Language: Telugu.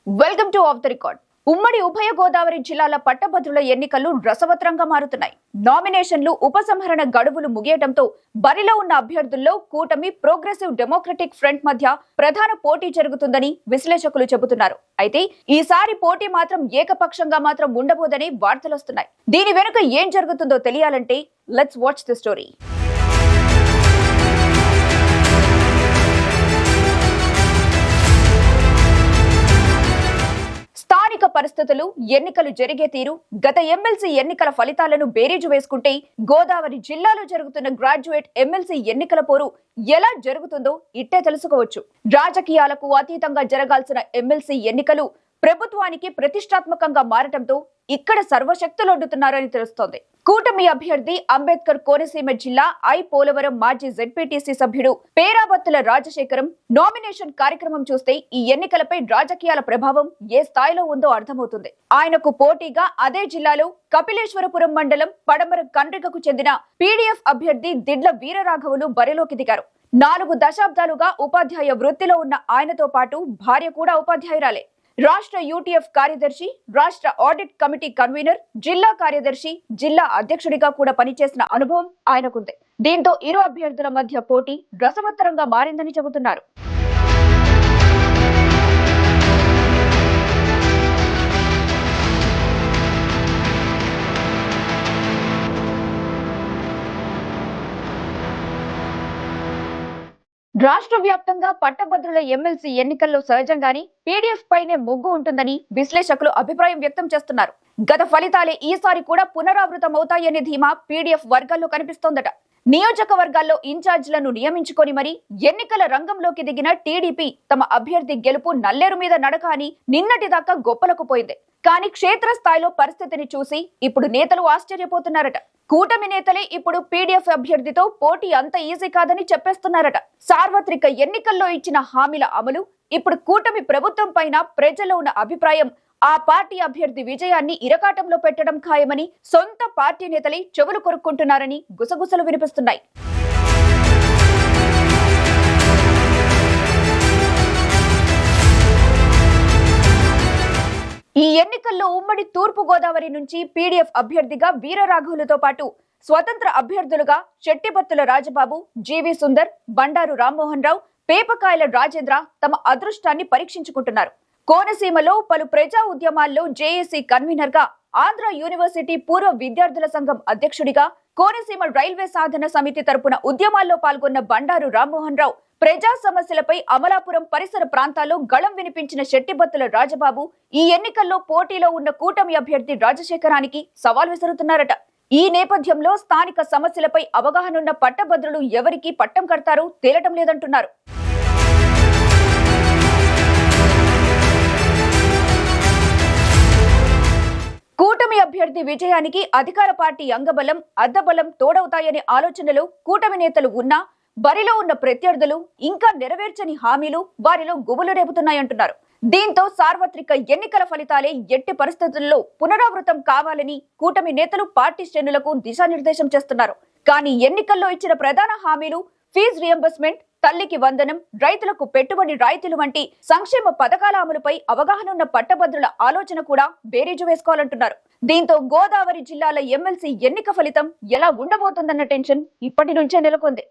Welcome to of the record. ఉమ్మడి ఉభయ గోదావరి జిల్లాల పట్టభద్రుల ఎన్నికలు రసవత్రంగా మారుతున్నాయి. నామినేషన్లు ఉపసంహరణ గడువులు ముగియడంతో బరిలో ఉన్న అభ్యర్థుల్లో కూటమి ప్రోగ్రెసివ్ డెమోక్రటిక్ ఫ్రంట్ మధ్య ప్రధాన పోటీ జరుగుతుందని విశ్లేషకులు చెబుతున్నారు. అయితే ఈసారి పోటీ మాత్రం ఏకపక్షంగా మాత్రం ఉండబోదని వార్తలొస్తున్నాయి. దీని వెనుక ఏం జరుగుతుందో తెలియాలంటే లెట్స్ వాచ్ ది స్టోరీ. స్థానిక పరిస్థితులు, ఎన్నికలు జరిగే తీరు, గత ఎమ్మెల్సీ ఎన్నికల ఫలితాలను బేరీజు వేసుకుంటే గోదావరి జిల్లాలో జరుగుతున్న గ్రాడ్యుయేట్ ఎమ్మెల్సీ ఎన్నికల పోరు ఎలా జరుగుతుందో ఇట్టే తెలుసుకోవచ్చు. రాజకీయాలకు అతీతంగా జరగాల్సిన ఎమ్మెల్సీ ఎన్నికలు ప్రభుత్వానికి ప్రతిష్టాత్మకంగా మారటంతో ఇక్కడ సర్వశక్తులొడ్డుతున్నారని తెలుస్తోంది. కూటమి అభ్యర్థి అంబేద్కర్ కోనసీమ జిల్లా పోలవరం మాజీ జెడ్పీటీసీ సభ్యుడు పేరాబత్తుల రాజశేఖరం నామినేషన్ కార్యక్రమం చూస్తే ఈ ఎన్నికలపై రాజకీయాల ప్రభావం ఏ స్థాయిలో ఉందో అర్థమవుతుంది. ఆయనకు పోటీగా అదే జిల్లాలో కపిలేశ్వరపురం మండలం పడమర కండ్రికకు చెందిన పీడీఎఫ్ అభ్యర్థి దిడ్ల వీరరాఘవులు బరిలోకి దిగారు. 4 దశాబ్దాలుగా ఉపాధ్యాయ వృత్తిలో ఉన్న ఆయనతో పాటు భార్య కూడా ఉపాధ్యాయురాలే. రాష్ట్ర యూటీఎఫ్ కార్యదర్శి, రాష్ట్ర ఆడిట్ కమిటీ కన్వీనర్, జిల్లా కార్యదర్శి, జిల్లా అధ్యక్షుడిగా కూడా పనిచేసిన అనుభవం ఆయనకుంది. దీంతో ఇరు అభ్యర్థుల మధ్య పోటీ రసవత్తరంగా మారిందని చెబుతున్నారు. రాష్ట్ర వ్యాప్తంగా పట్టభద్రుల ఎమ్మెల్సీ ఎన్నికల్లో సహజంగానే పీడీఎఫ్ పైనే మొగ్గు ఉంటుందని విశ్లేషకులు అభిప్రాయం వ్యక్తం చేస్తున్నారు. గత ఫలితాలే ఈసారి కూడా పునరావృతమవుతాయనే ధీమా పీడీఎఫ్ వర్గాల్లో కనిపిస్తోందట. నియోజకవర్గాల్లో ఇన్ఛార్జీలను నియమించుకొని మరి ఎన్నికల రంగంలోకి దిగిన టీడీపీ తమ అభ్యర్థి గెలుపు నల్లేరు మీద నడక అని నిన్నటిదాకా గొప్పలకు పోయింది. కానీ క్షేత్రస్థాయిలో పరిస్థితిని చూసి ఇప్పుడు నేతలు ఆశ్చర్యపోతున్నారట. కూటమి నేతలే ఇప్పుడు పీడీఎఫ్ అభ్యర్థితో పోటీ అంత ఈజీ కాదని చెప్పేస్తున్నారట. సార్వత్రిక ఎన్నికల్లో ఇచ్చిన హామీల అమలు, ఇప్పుడు కూటమి ప్రభుత్వం పైన ప్రజల్లో ఉన్న అభిప్రాయం ఆ పార్టీ అభ్యర్థి విజయాన్ని ఇరకాటంలో పెట్టడం ఖాయమని సొంత పార్టీ నేతలే చెవులు కొరుక్కుంటున్నారని గుసగుసలు వినిపిస్తున్నాయి. ఈ ఎన్నికల్లో ఉమ్మడి తూర్పు గోదావరి నుంచి పీడీఎఫ్ అభ్యర్థిగా వీరరాఘవులతో పాటు స్వతంత్ర అభ్యర్థులుగా చెట్టిబత్తుల రాజబాబు, జీవి సుందర్, బండారు రామ్మోహన్ రావు, పేపకాయల రాజేంద్ర తమ అదృష్టాన్ని పరీక్షించుకుంటున్నారు. కోనసీమలో పలు ప్రజా ఉద్యమాల్లో జేఏసీ కన్వీనర్ గా, ఆంధ్ర యూనివర్సిటీ పూర్వ విద్యార్థుల సంఘం అధ్యక్షుడిగా, కోనసీమ రైల్వే సాధన సమితి తరపున ఉద్యమాల్లో పాల్గొన్న బండారు రామ్మోహన్ రావు, ప్రజా సమస్యలపై అమలాపురం పరిసర ప్రాంతాల్లో గళం వినిపించిన చెట్టిబత్తుల రాజబాబు ఈ ఎన్నికల్లో పోటీలో ఉన్న కూటమి అభ్యర్థి రాజశేఖరానికి సవాల్ విసురుతున్నారట. ఈ నేపథ్యంలో స్థానిక సమస్యలపై అవగాహనున్న పట్టభద్రులు ఎవరికి పట్టం కడతారో తేలటం లేదంటున్నారు. కూటమి అభ్యర్థి విజయానికి అధికార పార్టీ అంగబలం, అద్దబలం తోడవుతాయనే ఆలోచనలు కూటమి నేతలు ఉన్నా బరిలో ఉన్న ప్రత్యర్థులు ఇంకా నెరవేర్చని హామీలు వారిలో గుబులు రేపుతున్నాయంటున్నారు. దీంతో సార్వత్రిక ఎన్నికల ఫలితాలే ఎట్టి పరిస్థితుల్లో పునరావృతం కావాలని కూటమి నేతలు పార్టీ శ్రేణులకు దిశానిర్దేశం చేస్తున్నారు. కానీ ఎన్నికల్లో ఇచ్చిన ప్రధాన హామీలు ఫీజు రియంబర్స్మెంట్, తల్లికి వందనం, రైతులకు పెట్టుబడి రాయితీలు వంటి సంక్షేమ పథకాల అమలుపై అవగాహన ఉన్న పట్టభద్రుల ఆలోచన కూడా బేరీజు వేసుకోవాలంటున్నారు. దీంతో గోదావరి జిల్లాల ఎమ్మెల్సీ ఎన్నిక ఫలితం ఎలా ఉండబోతుందన్న టెన్షన్ ఇప్పటి నుంచే నెలకొంది.